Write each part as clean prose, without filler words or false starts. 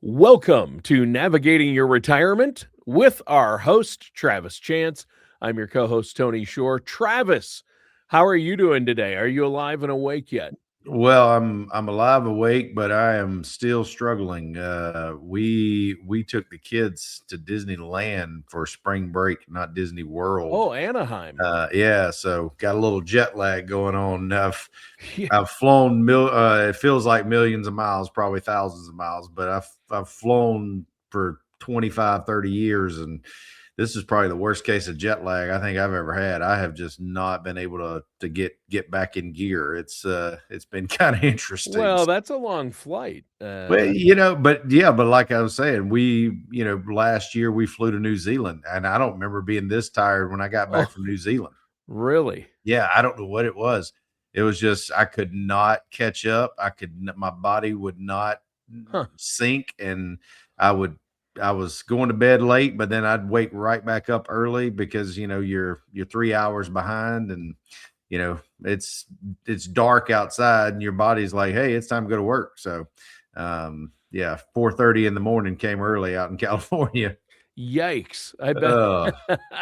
Welcome to Navigating Your Retirement with our host, Travis Chance. I'm your co-host, Tony Shore. Travis, how are you doing today? Are you alive and awake yet? Well, I'm alive, awake, but I am still struggling. We took the kids to Disneyland for spring break, not Disney World. Oh, Anaheim. Yeah, so got a little jet lag going on. Yeah. I've flown it feels like millions of miles, probably thousands of miles, but I've flown for 25, 30 years, and this is probably the worst case of jet lag I think I've ever had. I have just not been able to get back in gear. It's been kind of interesting. Well, that's a long flight. Well, but like I was saying, last year we flew to New Zealand, and I don't remember being this tired when I got back from New Zealand. Really? Yeah, I don't know what it was. It was just I could not catch up. My body would not sink, and I was going to bed late, but then I'd wake right back up early because you're 3 hours behind, and it's dark outside, and your body's like, hey, it's time to go to work. So 4:30 in the morning came early out in California. Yikes! I bet that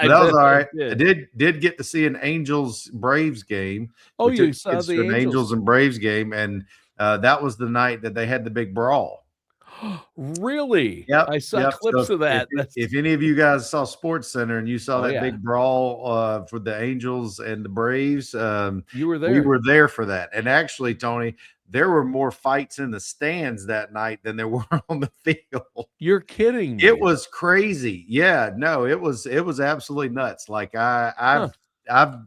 was all right. I did get to see an Angels Braves game. Oh, you saw the Angels and Braves game, and that was the night that they had the big brawl. Really? Yep, I saw clips of that. If any of you guys saw Sports Center and you saw that big brawl for the Angels and the Braves, you were there. We were there for that. And actually, Tony, there were more fights in the stands that night than there were on the field. You're kidding me. It was crazy. Yeah, no, it was absolutely nuts. Like I've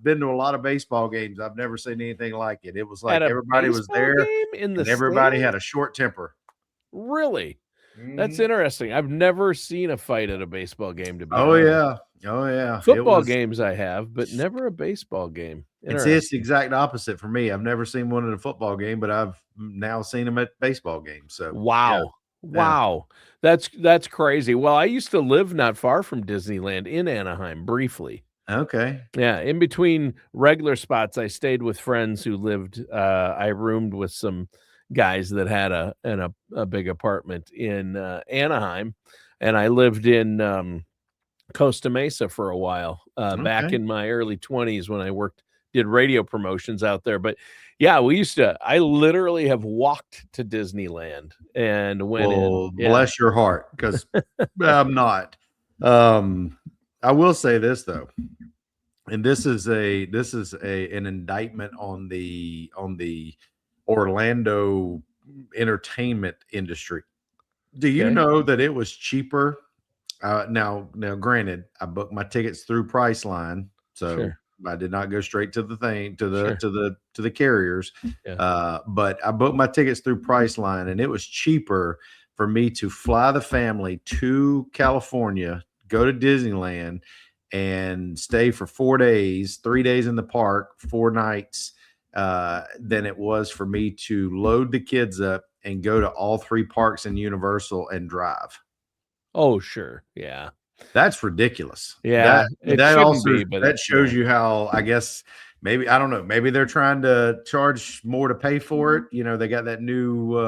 been to a lot of baseball games. I've never seen anything like it. It was like everybody was there and everybody had a short temper. Really? That's interesting. I've never seen a fight at a baseball game, to be honest. Oh yeah. Football games I have, but never a baseball game. It's the exact opposite for me. I've never seen one at a football game, but I've now seen them at baseball games. So wow. That's crazy. Well, I used to live not far from Disneyland in Anaheim briefly. Okay. Yeah, in between regular spots, I stayed with friends who lived. I roomed with some guys that had a big apartment in Anaheim, and I lived in Costa Mesa for a while back in my early 20s when I did radio promotions out there. But yeah, I literally have walked to Disneyland and went in. Yeah. Bless your heart, because I'm not. I will say this though, and this is an indictment on the Orlando entertainment industry. Do you know that it was cheaper? Now, granted, I booked my tickets through Priceline, so I did not go straight to the thing to the carriers. But I booked my tickets through Priceline, and it was cheaper for me to fly the family to California, go to Disneyland, and stay for 4 days, 3 days in the park, 4 nights, than it was for me to load the kids up and go to all 3 parks in Universal and drive. Oh, sure. Yeah. That's ridiculous. Yeah. That shows you how, I guess, maybe, I don't know, maybe they're trying to charge more to pay for it. They got that new,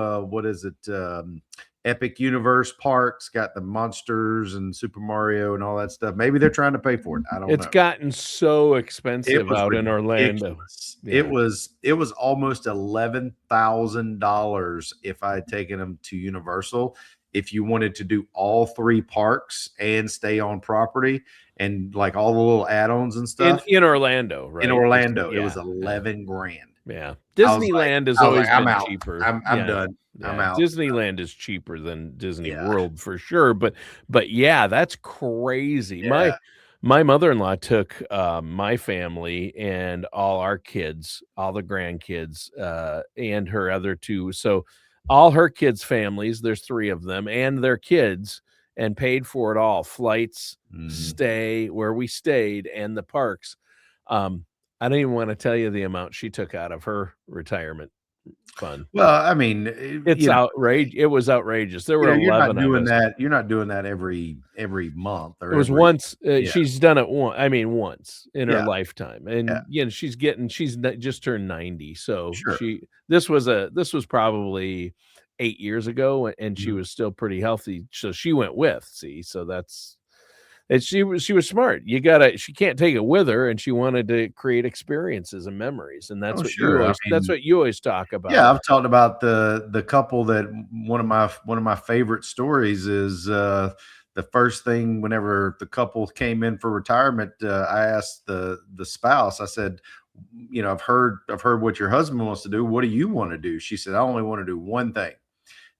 Epic Universe parks, got the monsters and Super Mario and all that stuff. Maybe they're trying to pay for it. I don't know. It's gotten so expensive out in Orlando. Yeah. It was almost $11,000 if I had taken them to Universal. If you wanted to do all 3 parks and stay on property and like all the little add-ons and stuff in Orlando, right? In Orlando, it was $11,000. Yeah, Disneyland has always been cheaper. I'm done. Yeah. I'm out. Disneyland is cheaper than Disney World for sure, but yeah, that's crazy. Yeah. My mother-in-law took my family and all our kids, all the grandkids, and her other 2. So all her kids' families, there's 3 of them, and their kids, and paid for it all. Flights, stay where we stayed, and the parks. I don't even want to tell you the amount she took out of her retirement fund. Well, I mean, it's outrageous. It was outrageous. There were 11 you're not doing that. You're not doing that every month. Or it was once. She's done it once in her lifetime, and she's just turned 90. So this was probably 8 years ago, and she Mhm. was still pretty healthy, so she went with, see, so that's and she was smart. She can't take it with her, and she wanted to create experiences and memories, and Oh, that's what you sure. I always that's mean, what you always talk yeah, about. I've talked about the couple that one of my favorite stories is the first thing whenever the couple came in for retirement, I asked the spouse, I said, you know, I've heard what your husband wants to do. What do you want to do? She said, I only want to do one thing.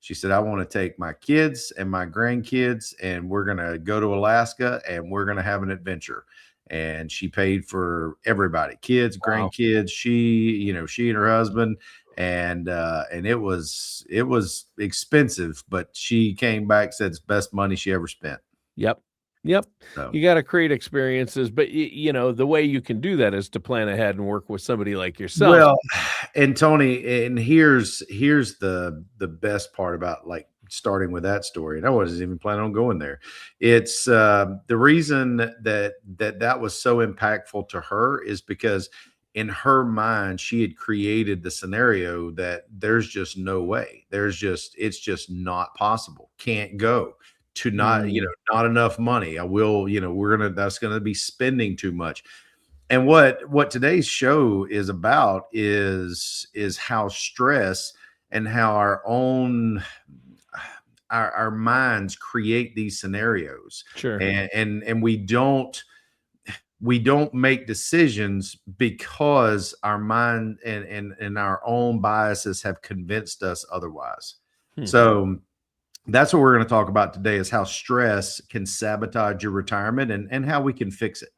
She said, I want to take my kids and my grandkids, and we're going to go to Alaska and we're going to have an adventure. And she paid for everybody, kids, Wow. grandkids, she and her husband. And it was expensive, but she came back, said it's best money she ever spent. Yep. Yep. So You gotta create experiences, but the way you can do that is to plan ahead and work with somebody like yourself. well, and Tony, and here's the best part about like starting with that story. And I wasn't even planning on going there. It's the reason that was so impactful to her is because in her mind she had created the scenario that there's just no way. It's just not possible. Can't go to not, Mm, not enough money. I will, that's gonna be spending too much. And what today's show is about is how stress and how our minds create these scenarios, sure. and we don't make decisions because our mind and our own biases have convinced us otherwise. Hmm. So that's what we're going to talk about today, is how stress can sabotage your retirement, and how we can fix it.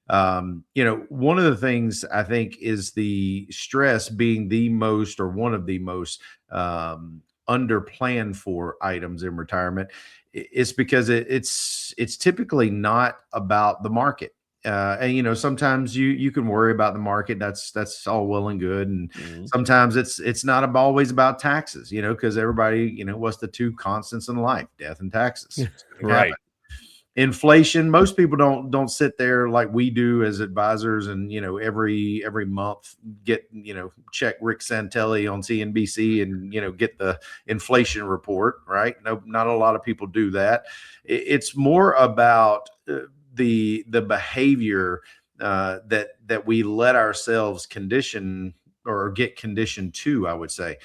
One of the things I think is the stress being the most, or one of the most, under planned for items in retirement. It's because it's typically not about the market. And sometimes you can worry about the market. That's all well and good. And Mm. sometimes it's not always about taxes. Because everybody, what's the two constants in life? Death and taxes. It's going to happen. Right. Inflation, most people don't sit there like we do as advisors, and every month get, check Rick Santelli on CNBC and get the inflation report, right? No, not a lot of people do that. It's more about the behavior that we let ourselves condition or get conditioned to, I would say.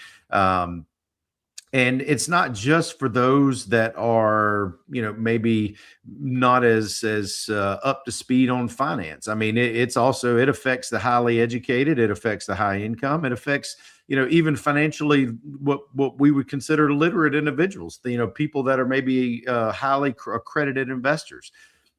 And it's not just for those that are, maybe not as up to speed on finance. I mean, it affects the highly educated, it affects the high income, it affects, even financially, what we would consider literate individuals, people that are maybe highly accredited investors.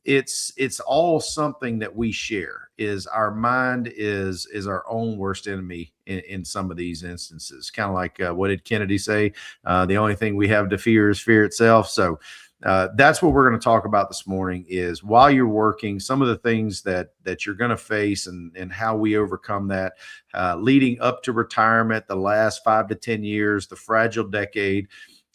It's all something that we share. Is our mind is our own worst enemy in some of these instances. Kind of like, what did Kennedy say? The only thing we have to fear is fear itself. So that's what we're going to talk about this morning, is while you're working, some of the things that you're going to face, and how we overcome that, leading up to retirement, the last 5 to 10 years, the fragile decade.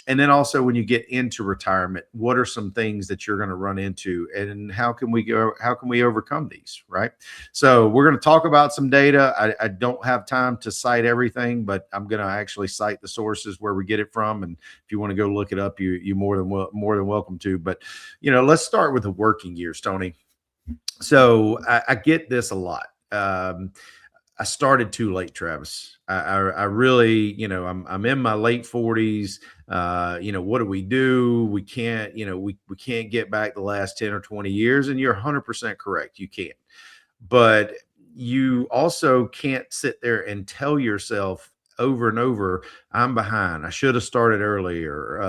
And then also when you get into retirement, what are some things that you're going to run into, and how can we overcome these, right? So we're going to talk about some data. I don't have time to cite everything, but I'm going to actually cite the sources where we get it from. And if you want to go look it up, you more than welcome to. But let's start with the working years, Tony. So I get this a lot. I started too late, Travis. I really, I'm in my late 40s. What do we do? We can't, we can't get back the last 10 or 20 years. And you're 100% correct. You can't. But you also can't sit there and tell yourself over and over, I'm behind. I should have started earlier.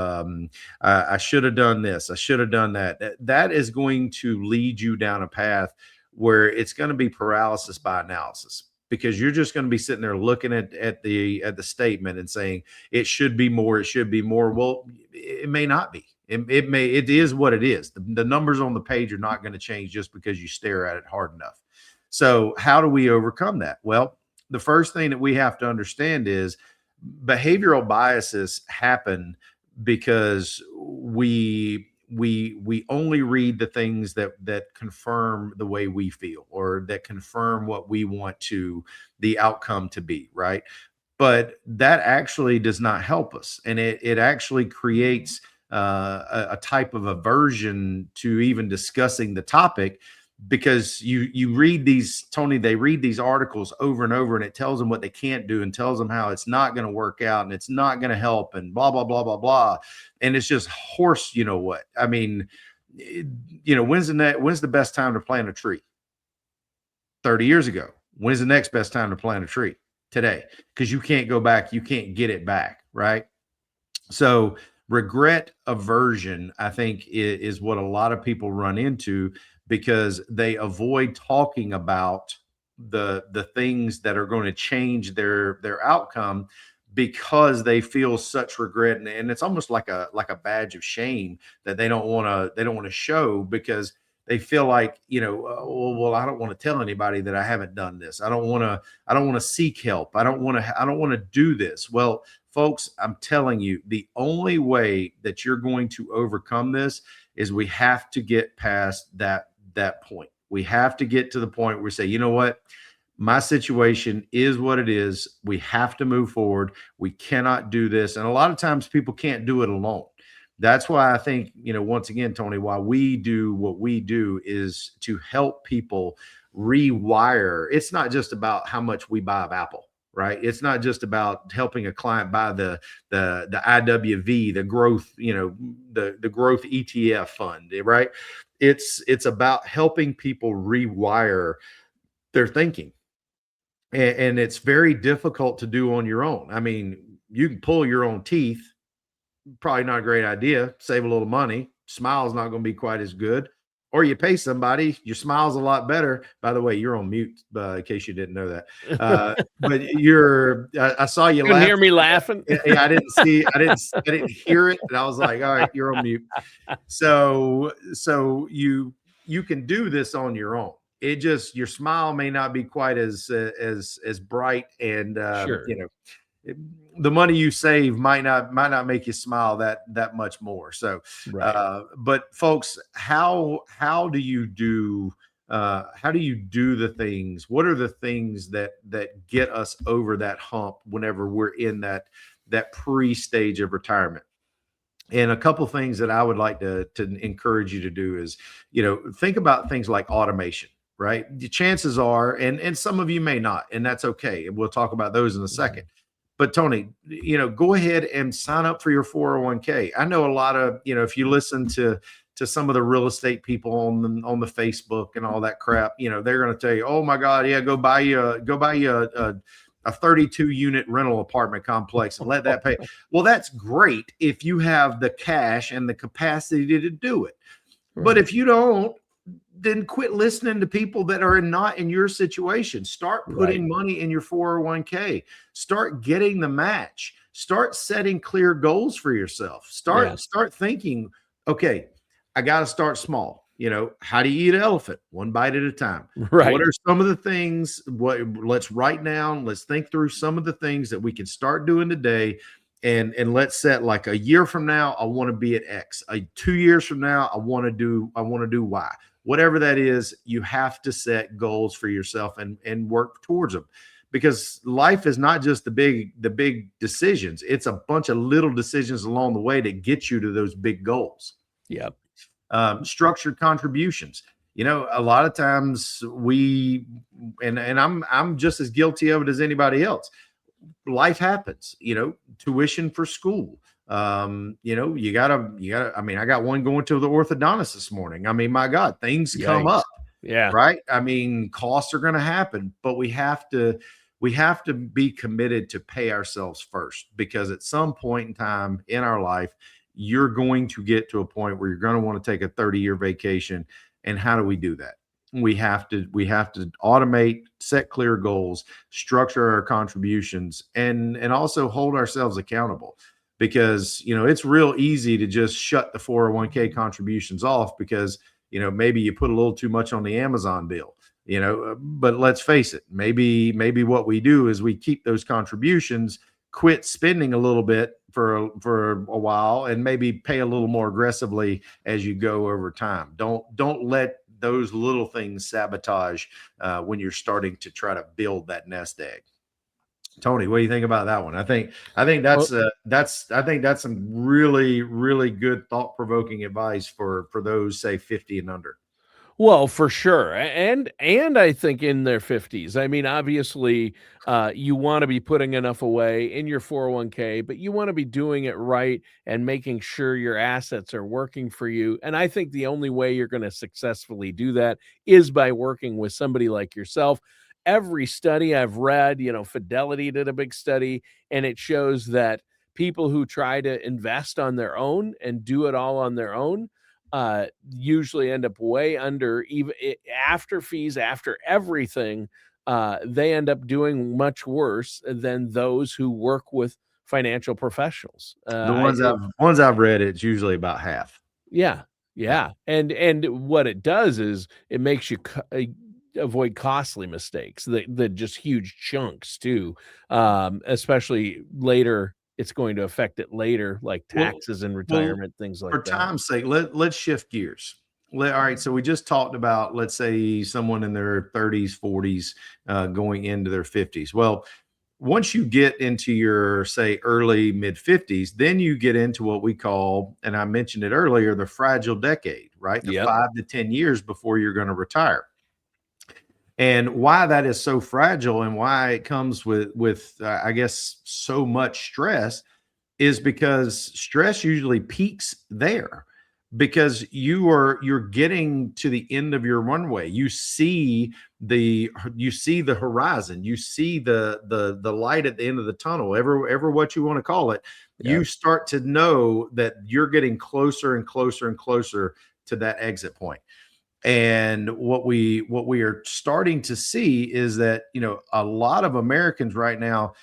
I should have done this. I should have done that. That is going to lead you down a path where it's going to be paralysis by analysis, because you're just going to be sitting there looking at the statement and saying it should be more, it should be more. Well, it may not be. It is what it is. The numbers on the page are not going to change just because you stare at it hard enough. So how do we overcome that? Well, the first thing that we have to understand is behavioral biases happen because we only read the things that confirm the way we feel, or that confirm what we want to the outcome to be, right? but that actually does not help us. And it actually creates a type of aversion to even discussing the topic, because you read these, Tony, they read these articles over and over, and it tells them what they can't do and tells them how it's not going to work out and it's not going to help and blah, blah, blah, blah, blah. And it's just horse, you know what? I mean, when's the best time to plant a tree? 30 years ago. When's the next best time to plant a tree? Today. Because you can't go back, you can't get it back, right? So regret aversion, I think, is what a lot of people run into, because they avoid talking about the things that are going to change their outcome, because they feel such regret, and it's almost like a badge of shame that they don't want to show, because they feel like, well, I don't want to tell anybody that I haven't done this. I don't want to seek help. I don't want to do this. Well, folks, I'm telling you, the only way that you're going to overcome this is we have to get past that point. We have to get to the point where we say, you know what? My situation is what it is. We have to move forward. We cannot do this. And a lot of times people can't do it alone. That's why I think, once again, Tony, why we do what we do is to help people rewire. It's not just about how much we buy of Apple, right? It's not just about helping a client buy the IWV, the growth, the growth ETF fund, right? It's about helping people rewire their thinking. And it's very difficult to do on your own. I mean, you can pull your own teeth. Probably not a great idea. Save a little money. Smile's not going to be quite as good. Or you pay somebody, your smile's a lot better. By the way, you're on mute, in case you didn't know that. But I saw you couldn't hear me laughing. Yeah, I didn't hear it. And I was like, all right, you're on mute. So you can do this on your own. It just, your smile may not be quite as bright, and sure. The money you save might not make you smile that much more. So, right. But folks, how do you do the things? What are the things that get us over that hump whenever we're in that pre-stage of retirement? And a couple of things that I would like to encourage you to do is, think about things like automation, right? The chances are, and some of you may not, and that's okay. And we'll talk about those in a second. But Tony, go ahead and sign up for your 401k. I know a lot of, if you listen to some of the real estate people on the Facebook and all that crap, they're going to tell you, oh my God, yeah, go buy you a 32 unit rental apartment complex and let that pay. Well, that's great if you have the cash and the capacity to do it. Right. But if you don't, then quit listening to people that are not in your situation. Start putting money in your 401k. Start getting the match. Start setting clear goals for yourself. Start thinking, okay, I got to start small. How do you eat an elephant? One bite at a time. Right. What are some of the things? Let's write down. Let's think through some of the things that we can start doing today. And let's set, like, a year from now, I want to be at X. 2 years from now, I want to do Y. Whatever that is, you have to set goals for yourself and work towards them, because life is not just the big decisions. It's a bunch of little decisions along the way that get you to those big goals. Yep. Structured contributions. A lot of times and I'm just as guilty of it as anybody else. Life happens, tuition for school. You gotta, I mean, I got one going to the orthodontist this morning. I mean, my God, things come up. Yeah. Right. I mean, costs are going to happen, but we have to be committed to pay ourselves first, because at some point in time in our life, you're going to get to a point where you're going to want to take a 30-year vacation. And how do we do that? We have to automate, set clear goals, structure our contributions, and also hold ourselves accountable. Because, it's real easy to just shut the 401k contributions off because, maybe you put a little too much on the Amazon bill, but let's face it, maybe what we do is we keep those contributions, quit spending a little bit for a while, and maybe pay a little more aggressively as you go over time. Don't let those little things sabotage when you're starting to try to build that nest egg. Tony, what do you think about that one? I think that's some really, really good thought provoking advice for those, say, 50 and under. Well, for sure, and I think in their 50s. I mean, obviously, you wanna be putting enough away in your 401k, but you wanna be doing it right and making sure your assets are working for you, and I think the only way you're gonna successfully do that is by working with somebody like yourself. Every study I've read, Fidelity did a big study, and it shows that people who try to invest on their own and do it all on their own, usually end up way under even after fees, after everything. They end up doing much worse than those who work with financial professionals. The ones I've read, it's usually about half. Yeah, Yeah. yeah, and what it does is it makes you avoid costly mistakes, the just huge chunks too, especially later. It's going to affect it later, like taxes and retirement, things like for that. time's sake, let's shift gears. All right, so we just talked about, let's say, someone in their 30s, 40s, going into their 50s. Well, once you get into your, say, early mid 50s, then you get into what we call, and I mentioned it earlier, the fragile decade, right? The 5 to 10 years before you're going to retire. And why that is so fragile and why it comes with I guess so much stress is because stress usually peaks there, because you're getting to the end of your runway. You see the horizon, you see the light at the end of the tunnel, ever what you want to call it. Yeah. You start to know that you're getting closer and closer and closer to that exit point. And what we are starting to see is that, a lot of Americans right now,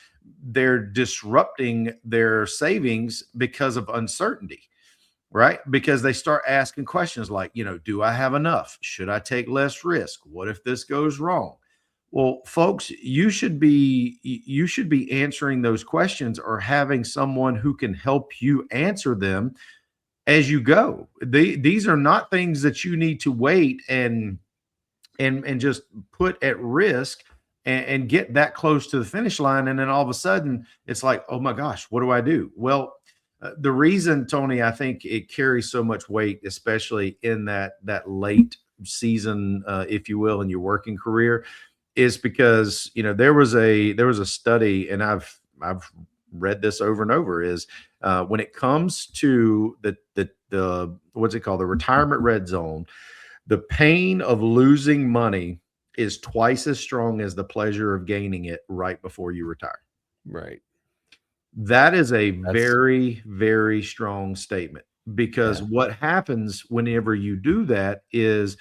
they're disrupting their savings because of uncertainty, right? Because they start asking questions like, do I have enough? Should I take less risk? What if this goes wrong? Well, folks, you should be answering those questions, or having someone who can help you answer them as you go. These are not things that you need to wait and just put at risk and get that close to the finish line, and then all of a sudden it's like, oh my gosh, what do I do? Well, the reason, Tony, I think it carries so much weight, especially in that late season, if you will, in your working career, is because there was a study, and I've read this over and over, is when it comes to the what's it called, the retirement red zone, the pain of losing money is twice as strong as the pleasure of gaining it right before you retire. Right. That is a very, very strong statement, because what happens whenever you do that is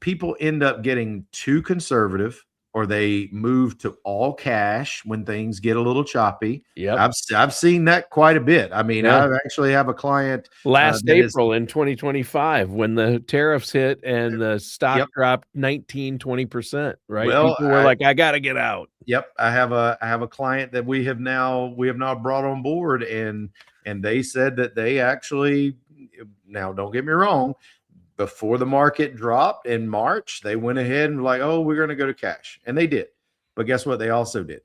people end up getting too conservative, or they move to all cash when things get a little choppy. Yep. I've seen that quite a bit. I mean, I actually have a client last April in 2025, when the tariffs hit and the stock dropped 19-20%, right? Well, people were like, I got to get out. Yep. I have a client that we have now brought on board, and they said that they actually, now don't get me wrong, before the market dropped in March, they went ahead and like, oh, we're going to go to cash. And they did. But guess what? They also did.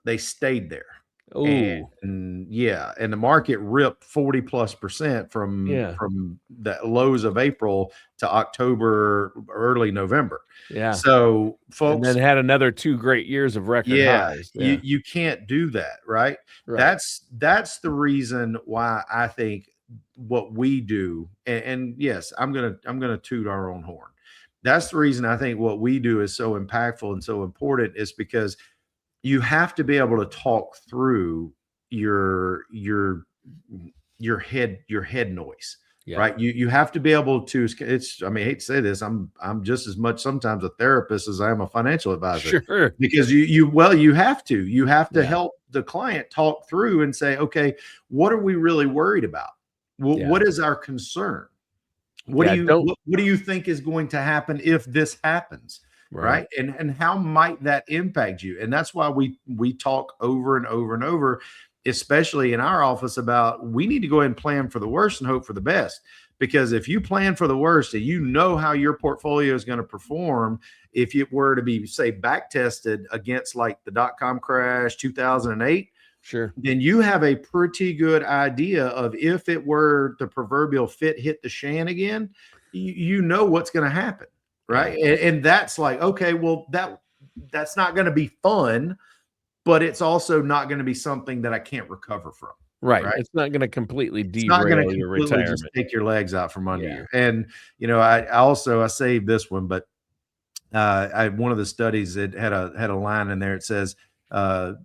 They stayed there. Oh, and the market ripped 40+% from the lows of April to October, early November. Yeah. So folks, and then had another 2 great years of record highs. You can't do that, right? That's the reason why I think what we do, and yes, I'm gonna toot our own horn. That's the reason I think what we do is so impactful and so important, is because you have to be able to talk through your head noise, right? You have to be able to. I mean, I hate to say this, I'm just as much sometimes a therapist as I am a financial advisor. Sure. Because you have to help the client talk through and say, okay, what are we really worried about? What is our concern? What do you think is going to happen if this happens? Right. And how might that impact you? And that's why we talk over and over and over, especially in our office, about we need to go ahead and plan for the worst and hope for the best. because if you plan for the worst and you know how your portfolio is going to perform, if it were to be, say, back tested against like the dot-com crash 2008, sure, then you have a pretty good idea of if it were the proverbial fit hit the shan again, you know what's going to happen, right? Yeah. And that's like, okay, well, that's not going to be fun, but it's also not going to be something that I can't recover from. Right. It's not going to completely It's not going derail to your completely just retirement. take your legs out from under Yeah. you. And I saved this one, but one of the studies, it had a line in there. It says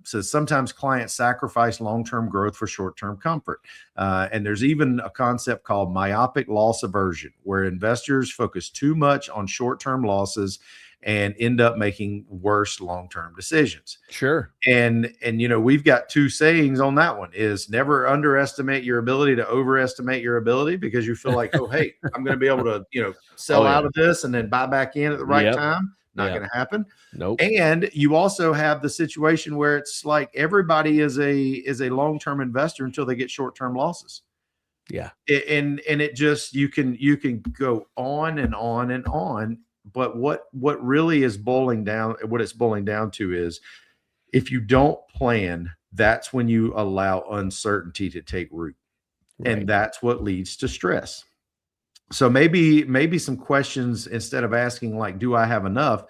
sometimes clients sacrifice long-term growth for short-term comfort. And there's even a concept called myopic loss aversion, where investors focus too much on short-term losses and end up making worse long-term decisions. Sure. And we've got two sayings on that one: is never underestimate your ability to overestimate your ability, because you feel like, oh, hey, I'm going to be able to, sell out of this and then buy back in at the right time. Not going to happen. Nope. And you also have the situation where it's like everybody is a long-term investor until they get short-term losses. Yeah. And it just, you can go on and on and on. But what really is boiling down, what it's boiling down to is, if you don't plan, that's when you allow uncertainty to take root. Right. And that's what leads to stress. So maybe some questions, instead of asking like, do I have enough?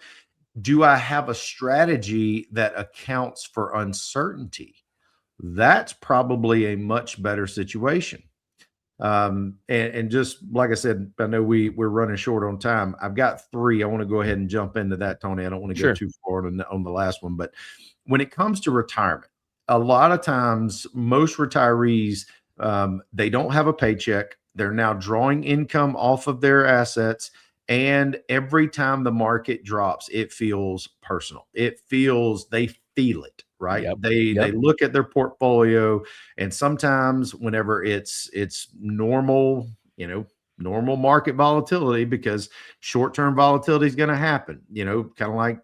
Do I have a strategy that accounts for uncertainty? That's probably a much better situation. And just like I said, I know we're running short on time. I've got three. I want to go ahead and jump into that, Tony. I don't want to go too far on the last one, but when it comes to retirement, a lot of times most retirees, they don't have a paycheck. They're now drawing income off of their assets. And every time the market drops, it feels personal. They feel it, right? Yep. They look at their portfolio, and sometimes whenever it's normal, normal market volatility, because short-term volatility is going to happen, kind of like,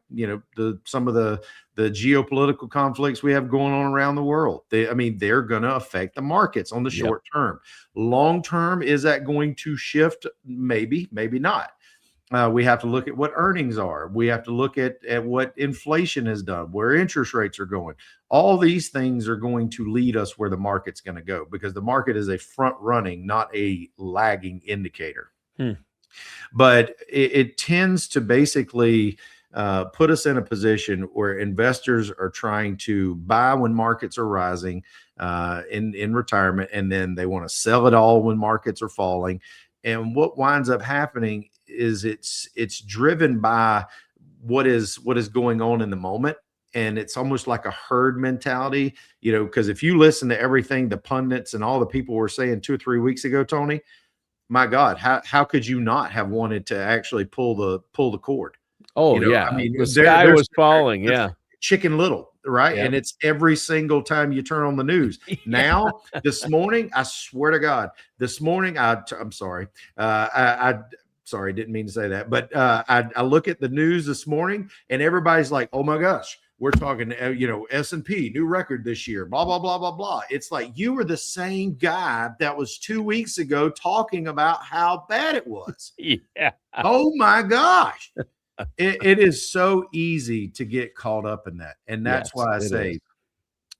some of the geopolitical conflicts we have going on around the world. They're going to affect the markets on the short term. Long term, is that going to shift? Maybe, maybe not. We have to look at what earnings are. We have to look at what inflation has done, where interest rates are going. All these things are going to lead us where the market's going to go, because the market is a front running, not a lagging indicator. But it tends to basically put us in a position where investors are trying to buy when markets are rising in retirement, and then they want to sell it all when markets are falling. And what winds up happening is it's driven by what is going on in the moment. And it's almost like a herd mentality, because if you listen to everything the pundits and all the people were saying 2 or 3 weeks ago, Tony, my God, how could you not have wanted to actually pull the cord? Oh, yeah. The sky was falling. Yeah. Chicken Little, right? Yep. And it's every single time you turn on the news. Now, this morning, I swear to God, this morning, I'm sorry. Sorry, didn't mean to say that, but I look at the news this morning, and everybody's like, oh my gosh, we're talking, S&P, new record this year, blah, blah, blah, blah, blah. It's like, you were the same guy that was 2 weeks ago talking about how bad it was. Yeah. Oh my gosh. It is so easy to get caught up in that. And that's why I say,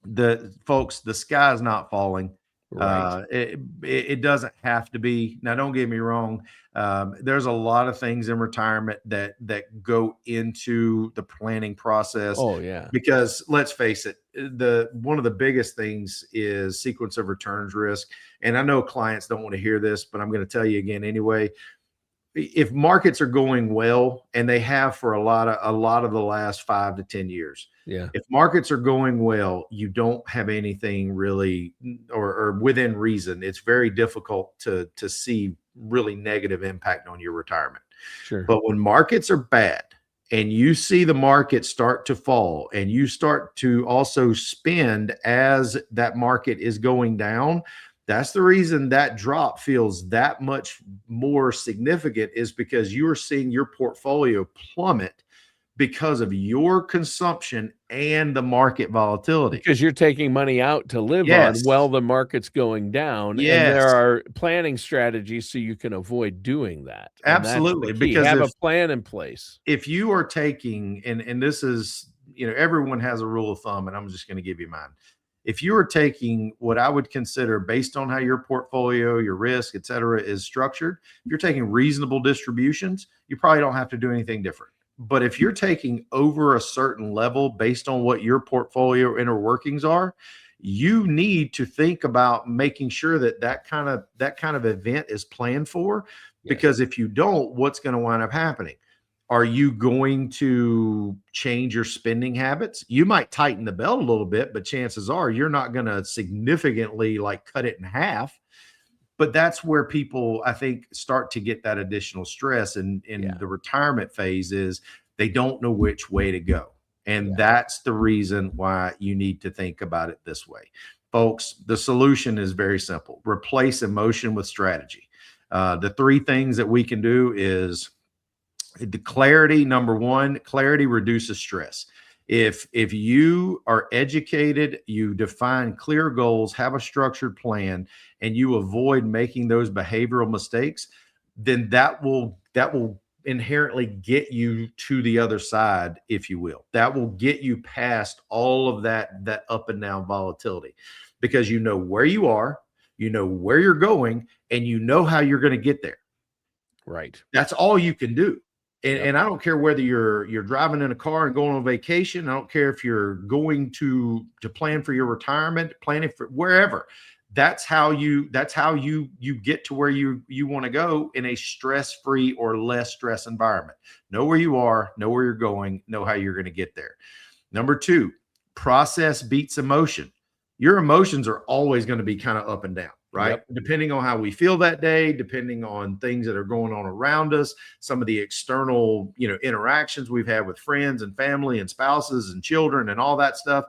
the sky is not falling. Right. It doesn't have to be. Now, don't get me wrong. There's a lot of things in retirement that go into the planning process. Oh, yeah. Because let's face it, one of the biggest things is sequence of returns risk. And I know clients don't want to hear this, but I'm going to tell you again anyway. If markets are going well, and they have for a lot of the last 5 to 10 years, if markets are going well, you don't have anything really, or within reason, it's very difficult to see really negative impact on your retirement. Sure. But when markets are bad, and you see the market start to fall, and you start to also spend as that market is going down, that's the reason that drop feels that much more significant, is because you are seeing your portfolio plummet because of your consumption and the market volatility. Because you're taking money out to live on while the market's going down, and there are planning strategies so you can avoid doing that. Absolutely, because have a plan in place. If you are taking, and this is, everyone has a rule of thumb, and I'm just going to give you mine. If you are taking what I would consider, based on how your portfolio, your risk, et cetera, is structured, if you're taking reasonable distributions, you probably don't have to do anything different. But if you're taking over a certain level based on what your portfolio inner workings are, you need to think about making sure that kind of event is planned for. Yes. Because if you don't, what's going to wind up happening? Are you going to change your spending habits? You might tighten the belt a little bit, but chances are you're not going to significantly cut it in half. But that's where people, I think, start to get that additional stress in the retirement phase, is they don't know which way to go. And that's the reason why you need to think about it this way. Folks, the solution is very simple. Replace emotion with strategy. The three things that we can do is the clarity. Number one, clarity reduces stress. If you are educated, you define clear goals, have a structured plan, and you avoid making those behavioral mistakes, then that will inherently get you to the other side, if you will. That will get you past all of that up and down volatility, because you know where you are, you know where you're going, and you know how you're going to get there. Right. That's all you can do. And I don't care whether you're driving in a car and going on vacation. I don't care if you're going to plan for your retirement, planning for wherever. That's how you get to where you want to go in a stress-free or less stress environment. Know where you are, know where you're going, know how you're going to get there. Number two, process beats emotion. Your emotions are always going to be kind of up and down, right? Yep. Depending on how we feel that day, depending on things that are going on around us, some of the external, interactions we've had with friends and family and spouses and children and all that stuff.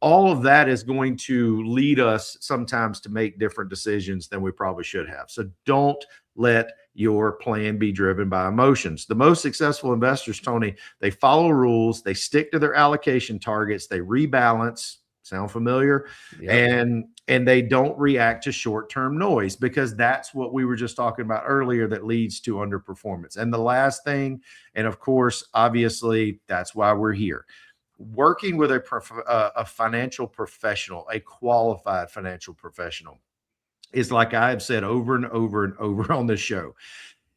All of that is going to lead us sometimes to make different decisions than we probably should have. So don't let your plan be driven by emotions. The most successful investors, Tony, they follow rules, they stick to their allocation targets, they rebalance. Sound familiar? Yep. And they don't react to short-term noise, because that's what we were just talking about earlier that leads to underperformance. And the last thing, and of course, obviously, that's why we're here. Working with a financial professional, a qualified financial professional, is, like I have said over and over and over on this show,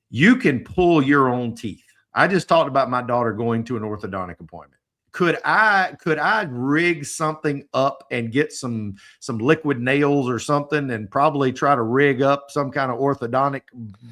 you can pull your own teeth. I just talked about my daughter going to an orthodontic appointment. Could I rig something up and get some liquid nails or something and probably try to rig up some kind of orthodontic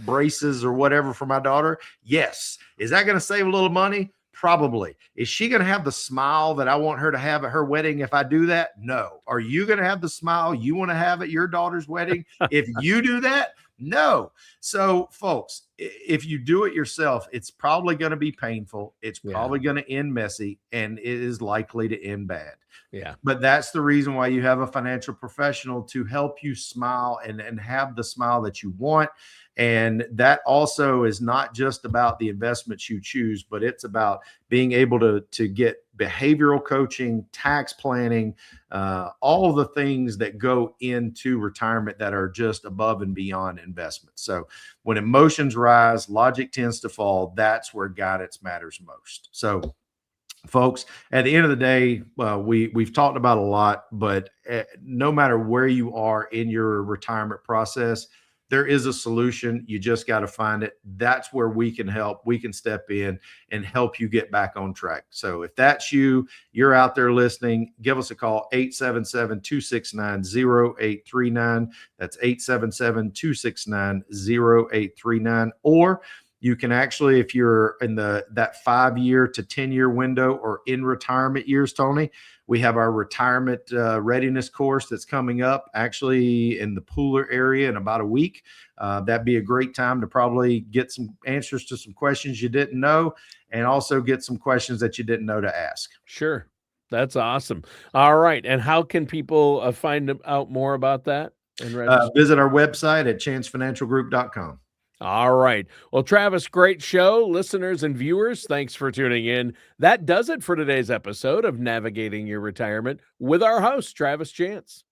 braces or whatever for my daughter? Yes. Is that going to save a little money? Probably. Is she going to have the smile that I want her to have at her wedding if I do that? No. Are you going to have the smile you want to have at your daughter's wedding if you do that? No. So, folks, if you do it yourself, it's probably going to be painful. It's probably going to end messy, and it is likely to end bad. Yeah. But that's the reason why you have a financial professional, to help you smile and have the smile that you want. And that also is not just about the investments you choose, but it's about being able to get behavioral coaching, tax planning, all of the things that go into retirement that are just above and beyond investment. So when emotions rise, logic tends to fall. That's where guidance matters most. So, folks, at the end of the day, we've talked about a lot, but no matter where you are in your retirement process, there is a solution. You just got to find it. That's where we can help. We can step in and help you get back on track. So if that's you, you're out there listening, give us a call, 877-269-0839. That's 877-269-0839. Or you can actually, if you're in that 5-year to 10-year window or in retirement years, Tony, we have our retirement readiness course that's coming up actually in the Pooler area in about a week. That'd be a great time to probably get some answers to some questions you didn't know, and also get some questions that you didn't know to ask. Sure. That's awesome. All right. And how can people find out more about that? And visit our website at chancefinancialgroup.com. All right. Well, Travis, great show. Listeners and viewers, thanks for tuning in. That does it for today's episode of Navigating Your Retirement with our host, Travis Chance.